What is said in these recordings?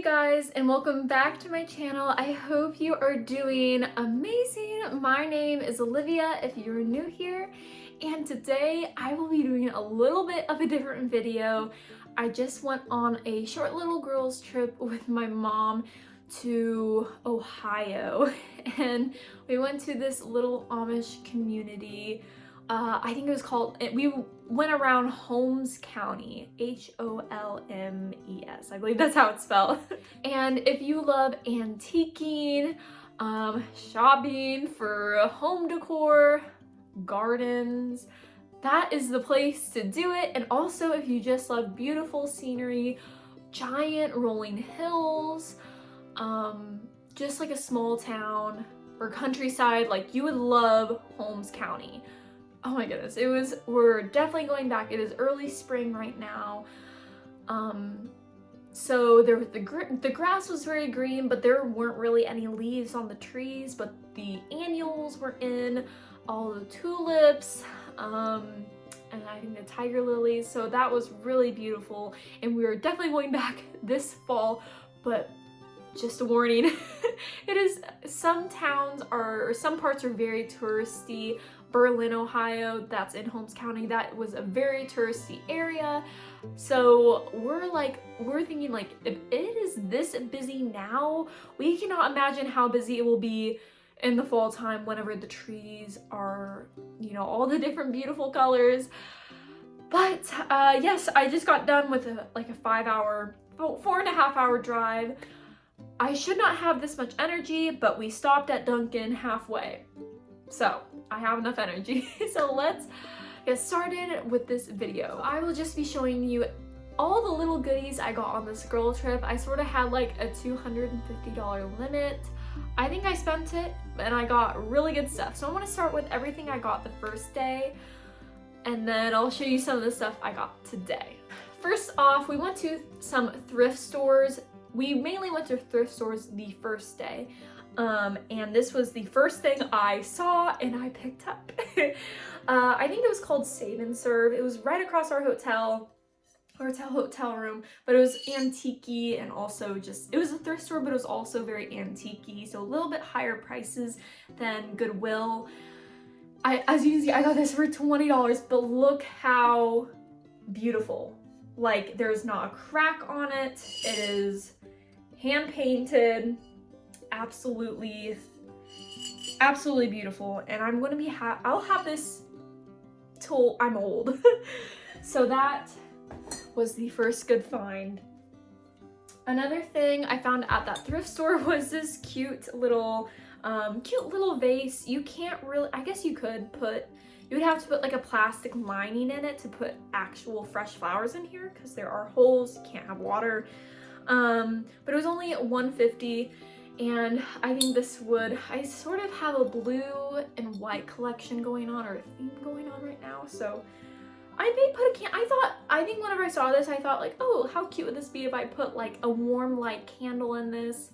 you guys, and welcome back to my channel. I hope you are doing amazing. My name is Olivia if you're new here, and today I will be doing a little bit of a different video. I just went on a short little girls trip with my mom to Ohio, and we went to this little Amish community. I think it was called, we went around Holmes County, Holmes, I believe that's how it's spelled. And if you love antiquing, shopping for home decor, gardens, that is the place to do it. And also if you just love beautiful scenery, giant rolling hills, just like a small town or countryside, like you would love Holmes County. Oh my goodness, we're definitely going back. It is early spring right now. So the grass was very green, but there weren't really any leaves on the trees, but the annuals were in, all the tulips, and I think the tiger lilies. So that was really beautiful. And we are definitely going back this fall, but just a warning, some parts are very touristy. Berlin, Ohio, that's in Holmes County, that was a very touristy area. So we're thinking like, if it is this busy now, we cannot imagine how busy it will be in the fall time whenever the trees are, all the different beautiful colors. But yes, I just got done with a 4.5 hour drive. I should not have this much energy, but we stopped at Dunkin' halfway. So I have enough energy. So let's get started with this video. I will just be showing you all the little goodies I got on this girl trip. I sort of had like a $250 limit. I think I spent it and I got really good stuff. So I want to start with everything I got the first day, and then I'll show you some of the stuff I got today. First off, we went to some thrift stores. We mainly went to thrift stores the first day. And this was the first thing I saw and I picked up. I think it was called Save and Serve. It was right across our hotel room, but it was antique-y, and also it was a thrift store, but it was also very antique-y, so a little bit higher prices than Goodwill. As you can see, I got this for $20, but look how beautiful. Like, there's not a crack on it. It is hand painted. Absolutely beautiful, and I'm gonna be I'll have this till I'm old. So that was the first good find. Another thing I found at that thrift store was this cute little vase. You can't really, I guess you would have to put like a plastic lining in it to put actual fresh flowers in here, because there are holes, you can't have water. But it was only $150. And I think I sort of have a blue and white collection going on, or a theme going on right now. So I may put I think whenever I saw this, I thought like, oh, how cute would this be if I put like a warm light candle in this?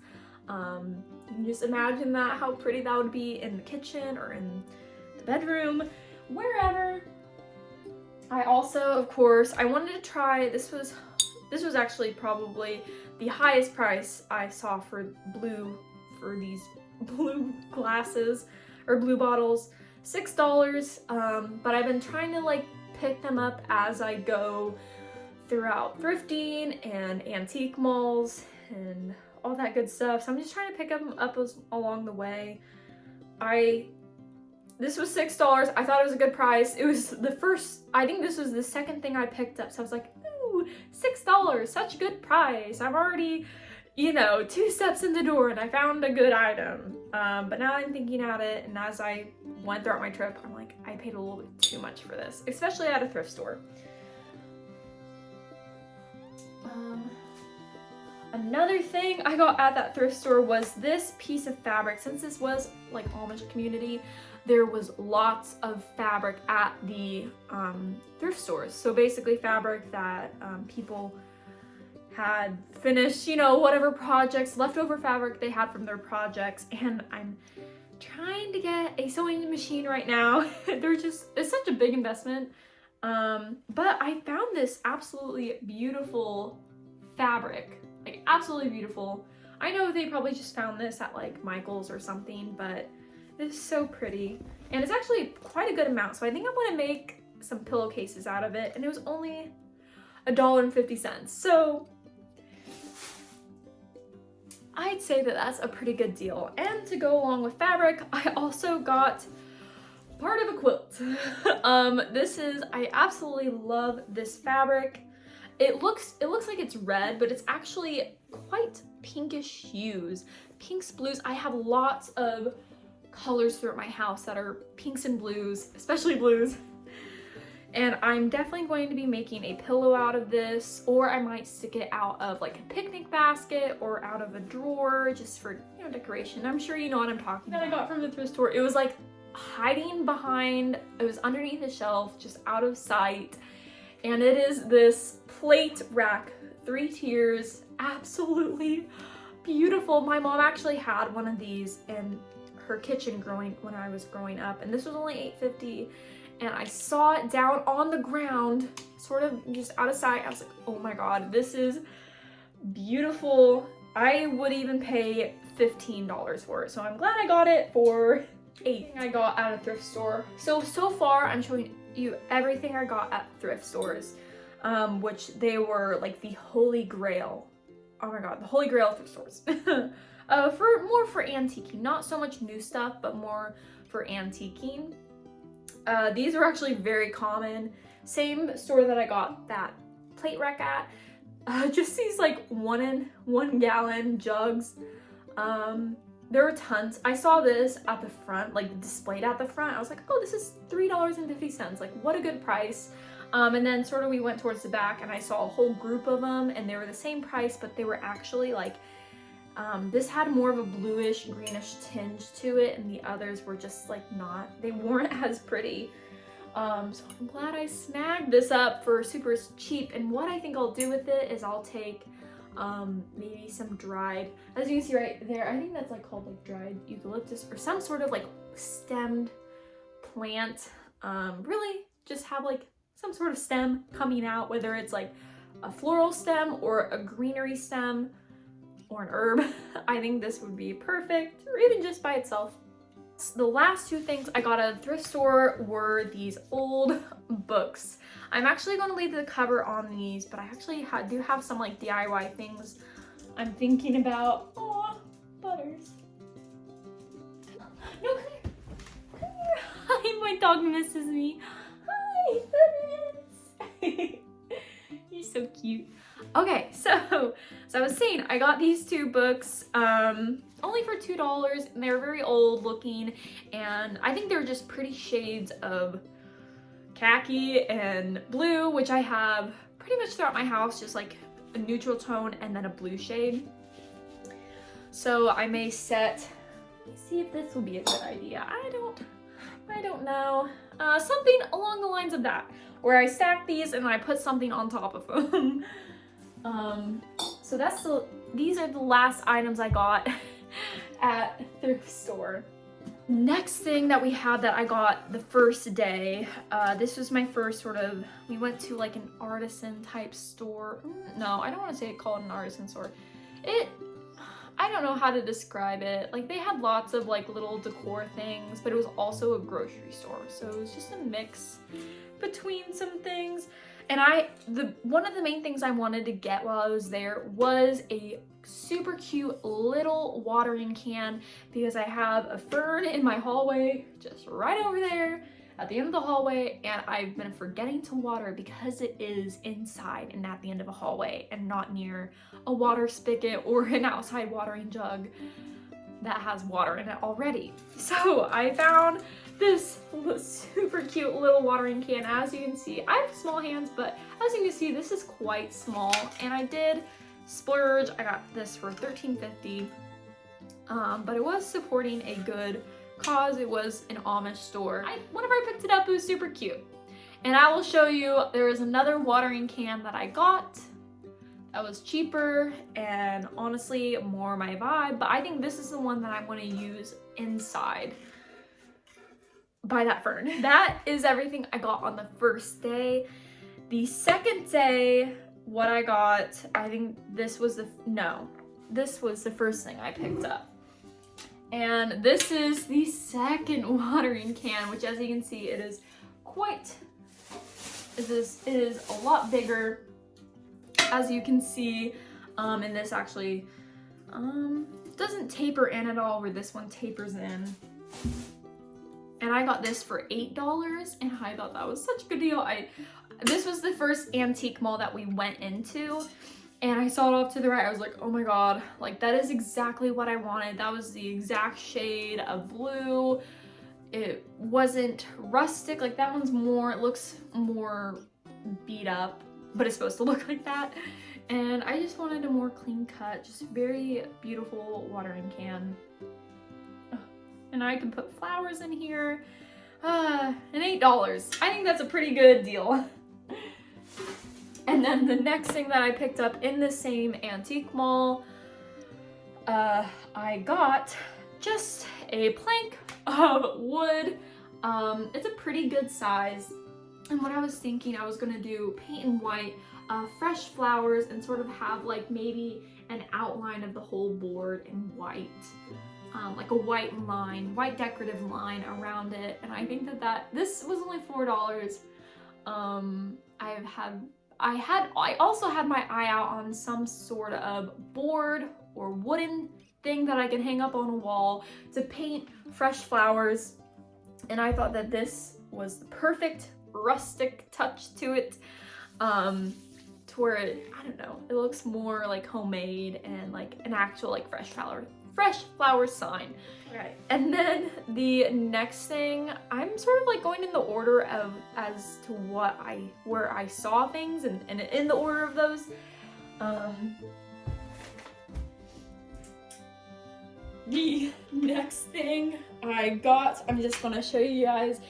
You can just imagine that, how pretty that would be in the kitchen or in the bedroom, wherever. I also, of course, I wanted to try, this was actually probably the highest price I saw for these blue glasses or blue bottles, $6. But I've been trying to like pick them up as I go throughout thrifting and antique malls and all that good stuff. So I'm just trying to pick them up along the way. This was $6. I thought it was a good price. It was I think this was the second thing I picked up. So I was like, ooh, $6, such a good price. I'm already, 2 steps in the door and I found a good item. But now I'm thinking at it, and as I went throughout my trip, I'm like, I paid a little bit too much for this, especially at a thrift store. Another thing I got at that thrift store was this piece of fabric. Since this was like Amish community, there was lots of fabric at the thrift stores. So basically fabric that people had finished, whatever projects, leftover fabric they had from their projects. And I'm trying to get a sewing machine right now. It's such a big investment. But I found this absolutely beautiful fabric. Like absolutely beautiful. I know they probably just found this at like Michael's or something, but it's so pretty. And it's actually quite a good amount. So I think I'm gonna make some pillowcases out of it. And it was only $1.50. So I'd say that that's a pretty good deal. And to go along with fabric, I also got part of a quilt. I absolutely love this fabric. It looks like it's red, but it's actually quite pinkish hues. Pinks, blues. I have lots of colors throughout my house that are pinks and blues, especially blues. And I'm definitely going to be making a pillow out of this, or I might stick it out of like a picnic basket or out of a drawer just for, you know, decoration. I'm sure you know what I'm talking about. That I got from the thrift store. It was like hiding behind, it was underneath the shelf, just out of sight. And it is this plate rack, 3 tiers, absolutely beautiful. My mom actually had one of these in her kitchen when I was growing up, and this was only $8.50. And I saw it down on the ground, sort of just out of sight. I was like, oh my God, this is beautiful. I would even pay $15 for it. So I'm glad I got it for $8. I got at a thrift store. So far I'm showing you everything I got at thrift stores, which they were like the holy grail. Oh my God, the holy grail of thrift stores. More for antiquing, not so much new stuff, but more for antiquing. These were actually very common. Same store that I got that plate rack at. Just these like 1 gallon jugs. There were tons. I saw this at the front, like displayed at the front. I was like, oh, this is $3.50. Like, what a good price. And then sort of we went towards the back and I saw a whole group of them and they were the same price, but they were actually like, this had more of a bluish greenish tinge to it, and the others were just like they weren't as pretty. So I'm glad I snagged this up for super cheap. And what I think I'll do with it is I'll take maybe some dried, as you can see right there, I think that's like called like dried eucalyptus or some sort of like stemmed plant. Really just have like some sort of stem coming out, whether it's like a floral stem or a greenery stem or an herb. I think this would be perfect, or even just by itself. The last 2 things I got at a thrift store were these old books. I'm actually going to leave the cover on these, but I actually do have some like DIY things I'm thinking about. Aw, Butters. No, come here. Come here. Hi, my dog misses me. Hi, Butters. You're so cute. Okay, so I was saying I got these 2 books only for $2, and they're very old looking, and I think they're just pretty shades of khaki and blue, which I have pretty much throughout my house, just like a neutral tone and then a blue shade. So I may set, let me see if this will be a good idea. I don't know. Something along the lines of that, where I stack these and I put something on top of them. So these are the last items I got at thrift store. Next thing that we had that I got the first day, this was my first we went to like an Artisan type store. No, I don't want to say it called an Artisan store. I don't know how to describe it. Like they had lots of like little decor things, but it was also a grocery store. So it was just a mix between some things. And one of the main things I wanted to get while I was there was a super cute little watering can, because I have a fern in my hallway just right over there at the end of the hallway, and I've been forgetting to water because it is inside and at the end of a hallway and not near a water spigot or an outside watering jug that has water in it already. So I found this super cute little watering can. As you can see, I have small hands, but as you can see, this is quite small, and I did splurge. I got this for $13.50, but it was supporting a good cause. It was an Amish store. Whenever I picked it up, it was super cute. And I will show you, there is another watering can that I got that was cheaper and honestly more my vibe, but I think this is the one that I'm going to use inside by that fern. That is everything I got on the first day. The second day, what I got, I think this was this was the first thing I picked up. And this is the second watering can, which as you can see, it is a lot bigger, as you can see. And this actually doesn't taper in at all, where this one tapers in. And I got this for $8, and I thought that was such a good deal. This was the first antique mall that we went into, and I saw it off to the right. I was like, oh my god, like that is exactly what I wanted. That was the exact shade of blue. It wasn't rustic, like that one's more, it looks more beat up, but it's supposed to look like that. And I just wanted a more clean cut, just very beautiful watering can. And I can put flowers in here. And $8. I think that's a pretty good deal. And then the next thing that I picked up in the same antique mall, I got just a plank of wood. It's a pretty good size. And what I was thinking, I was gonna do paint in white, fresh flowers, and sort of have like maybe an outline of the whole board in white. Like a white decorative line around it. And I think this was only $4. I also had my eye out on some sort of board or wooden thing that I can hang up on a wall to paint fresh flowers. And I thought that this was the perfect rustic touch to it. To where I don't know, it looks more like homemade and like an actual like fresh flower sign. Right. And then the next thing, I'm sort of like going in the order of as to where I saw things and in the order of those. The next thing I got, I'm just gonna show you guys,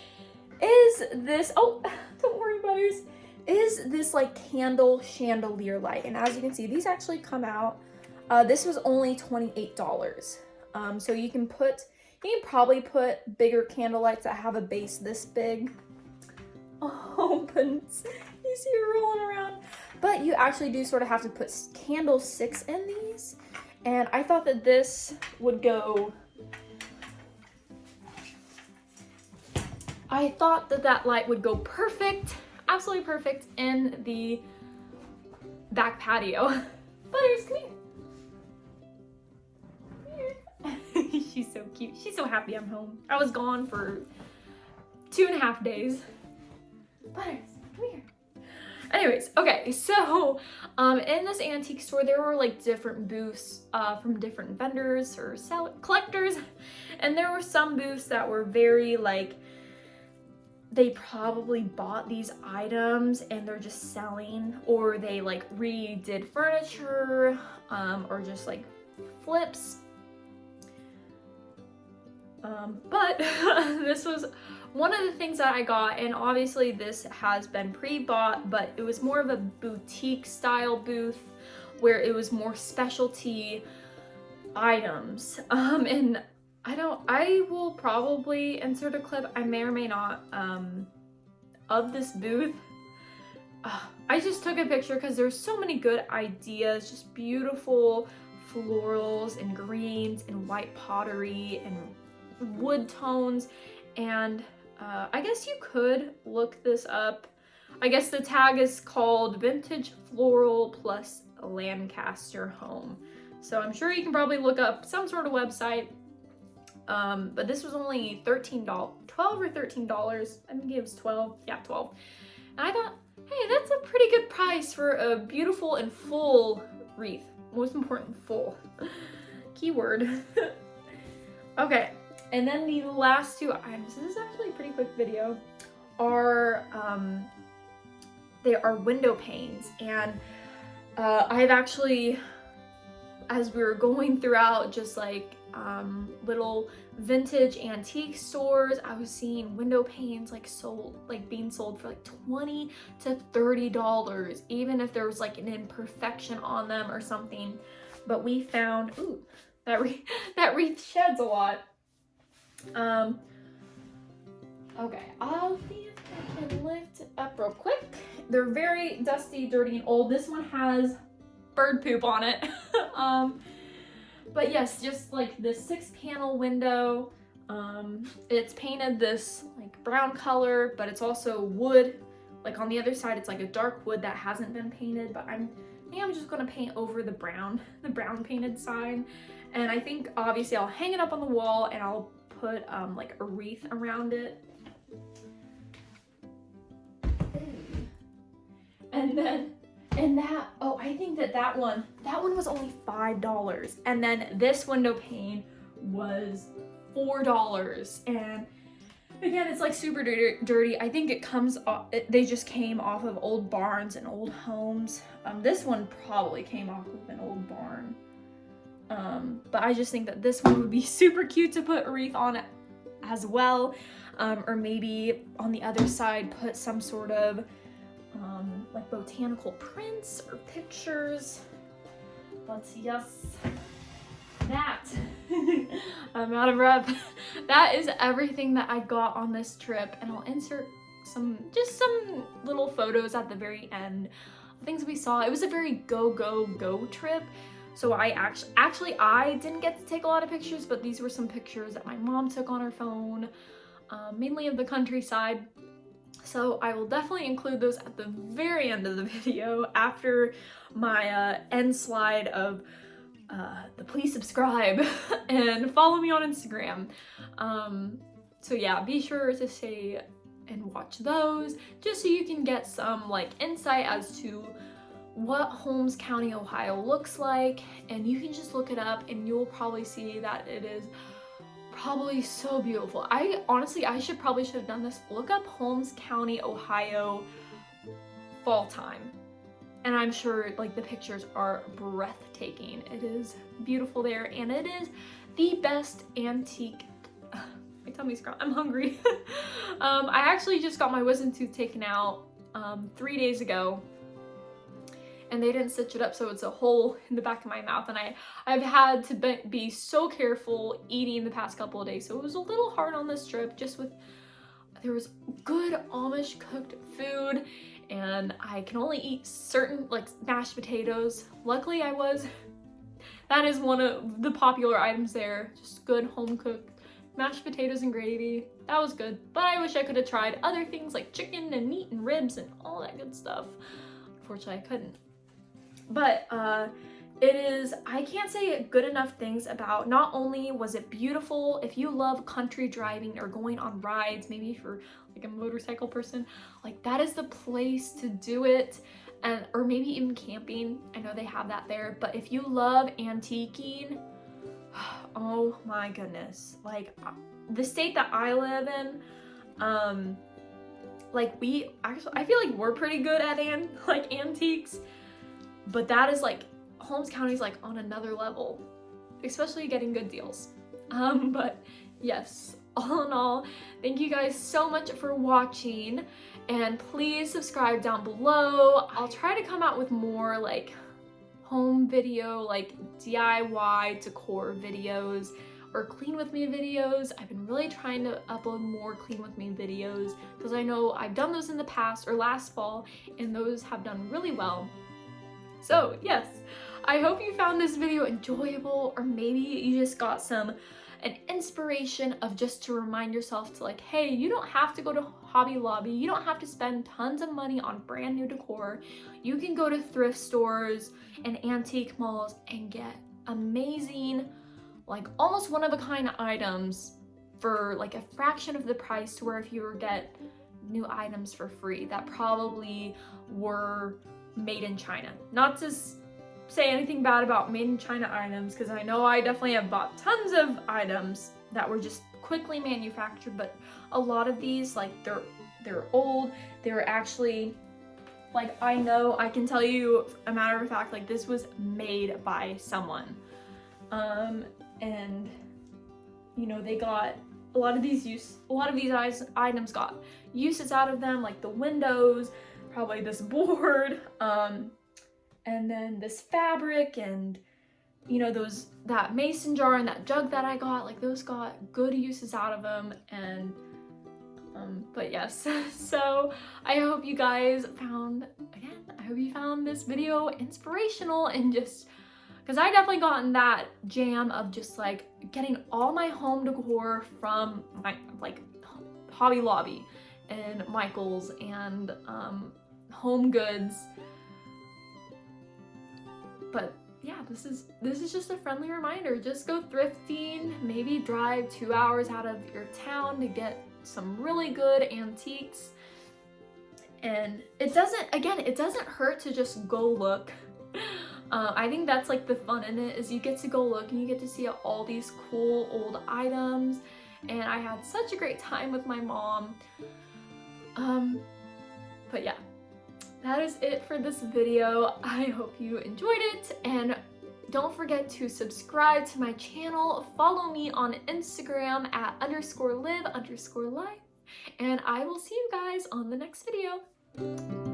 is this, oh, don't worry butters, is this like candle chandelier light. And as you can see, these actually come out. This was only $28. So you can probably put bigger candle lights that have a base this big. Oh, but you see it rolling around. But you actually do sort of have to put candlesticks in these. And I thought that this would go, I thought that light would go perfect, absolutely perfect in the back patio. Butters, come here. She's so cute. She's so happy I'm home. I was gone for 2.5 days. Butters, come here. Anyways, okay, so in this antique store, there were like different booths from different vendors or collectors. And there were some booths that were very like, they probably bought these items and they're just selling, or they like redid furniture, or just like flips. But this was one of the things that I got, and obviously this has been pre-bought, but it was more of a boutique style booth where it was more specialty items. And I will probably insert a clip, I may or may not, of this booth. I just took a picture because there's so many good ideas, just beautiful florals and greens and white pottery and wood tones. And I guess you could look this up. I guess the tag is called Vintage Floral plus Lancaster Home. So I'm sure you can probably look up some sort of website. But this was only $12 or $13. I think it was 12. Yeah, 12. And I thought, hey, that's a pretty good price for a beautiful and full wreath. Most important, full. Keyword. Okay. And then the last two items, this is actually a pretty quick video, are they are window panes. And I've actually, as we were going throughout just like little vintage antique stores, I was seeing window panes like being sold for like $20 to $30, even if there was like an imperfection on them or something. But we found, ooh, that wreath sheds a lot. Okay, I'll see if I can lift up real quick. They're very dusty, dirty, and old. This one has bird poop on it. But yes, just like this 6-panel window. It's painted this like brown color, but it's also wood. Like on the other side, it's like a dark wood that hasn't been painted, but I think I'm just gonna paint over the brown painted side. And I think obviously I'll hang it up on the wall and I'll put like a wreath around it. And then, I think that one was only $5. And then this window pane was $4. And again, it's like super dirty. I think it comes off, they just came off of old barns and old homes. This one probably came off of an old barn. But I just think that this one would be super cute to put a wreath on it as well. Or maybe on the other side, put some sort of like botanical prints or pictures. But yes, that I'm out of breath. That is everything that I got on this trip, and I'll insert some little photos at the very end, things we saw. It was a very go trip, so I I didn't get to take a lot of pictures, but these were some pictures that my mom took on her phone, mainly of the countryside. So I will definitely include those at the very end of the video after my end slide of the please subscribe and follow me on Instagram. So yeah, be sure to stay and watch those just so you can get some like insight as to what Holmes County, Ohio looks like, and you can just look it up and you'll probably see that it is probably so beautiful. I should have done this. Look up Holmes County, Ohio fall time. And I'm sure like the pictures are breathtaking. It is beautiful there, and it is the best antique. My tummy's growling. I'm hungry. I actually just got my wisdom tooth taken out 3 days ago, and they didn't stitch it up, so it's a hole in the back of my mouth, and I've had to be so careful eating the past couple of days, so it was a little hard on this trip, just with there was good Amish cooked food, and I can only eat certain like mashed potatoes. Luckily that is one of the popular items there, just good home cooked mashed potatoes and gravy. That was good, but I wish I could have tried other things like chicken and meat and ribs and all that good stuff. Unfortunately, I couldn't. But it is, I can't say good enough things about, not only was it beautiful, if you love country driving or going on rides, maybe if you're like a motorcycle person, like that is the place to do it. And or maybe even camping. I know they have that there, but if you love antiquing, oh my goodness, like the state that I live in, like I feel like we're pretty good at antiques, but that is like Holmes County is like on another level, especially getting good deals. But yes, all in all, thank you guys so much for watching, and please subscribe down below. I'll try to come out with more like home video, like DIY decor videos or clean with me videos. I've been really trying to upload more clean with me videos because I know I've done those in the past or last fall, and those have done really well. So yes, I hope you found this video enjoyable, or maybe you just got an inspiration of just to remind yourself to like, hey, you don't have to go to Hobby Lobby, you don't have to spend tons of money on brand new decor. You can go to thrift stores and antique malls and get amazing, like almost one-of-a-kind items for like a fraction of the price, to where if you were get new items for free that probably were made in China. Not to say anything bad about made in China items, because I know I definitely have bought tons of items that were just quickly manufactured, but a lot of these, like they're old. They were actually, like, I know I can tell you a matter of fact, like this was made by someone. And you know, they got a lot of these items got uses out of them, like the windows, probably this board, and then this fabric, and you know, that mason jar and that jug that I got, like those got good uses out of them. And But yes, so I hope you guys found, again, I hope you found this video inspirational, and just, because I definitely got in that jam of just like getting all my home decor from my like Hobby Lobby and Michael's and Home Goods. But yeah, this is just a friendly reminder. Just go thrifting, maybe drive 2 hours out of your town to get some really good antiques. And it doesn't hurt to just go look. I think that's like the fun in it, is you get to go look and you get to see all these cool old items. And I had such a great time with my mom. But yeah, that is it for this video. I hope you enjoyed it, and don't forget to subscribe to my channel. Follow me on Instagram at _live_life, and I will see you guys on the next video.